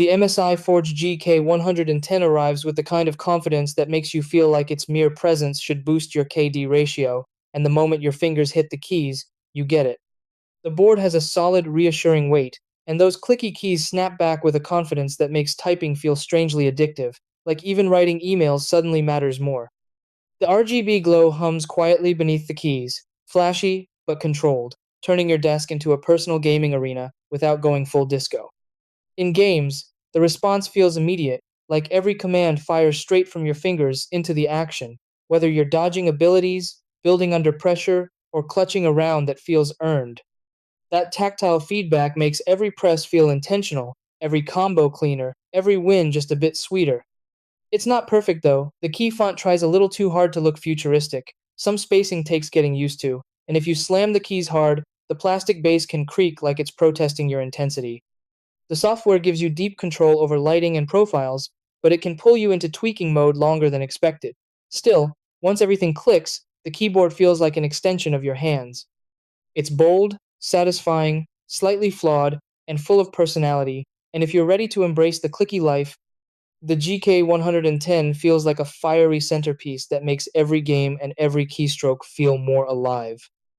The MSI Forge GK110 arrives with the kind of confidence that makes you feel like its mere presence should boost your KD ratio, and the moment your fingers hit the keys, you get it. The board has a solid, reassuring weight, and those clicky keys snap back with a confidence that makes typing feel strangely addictive, like even writing emails suddenly matters more. The RGB glow hums quietly beneath the keys, flashy but controlled, turning your desk into a personal gaming arena without going full disco. In games, the response feels immediate, like every command fires straight from your fingers into the action, whether you're dodging abilities, building under pressure, or clutching a round that feels earned. That tactile feedback makes every press feel intentional, every combo cleaner, every win just a bit sweeter. It's not perfect though. The key font tries a little too hard to look futuristic. Some spacing takes getting used to, and if you slam the keys hard, the plastic base can creak like it's protesting your intensity. The software gives you deep control over lighting and profiles, but it can pull you into tweaking mode longer than expected. Still, once everything clicks, the keyboard feels like an extension of your hands. It's bold, satisfying, slightly flawed, and full of personality, and if you're ready to embrace the clicky life, the GK110 feels like a fiery centerpiece that makes every game and every keystroke feel more alive.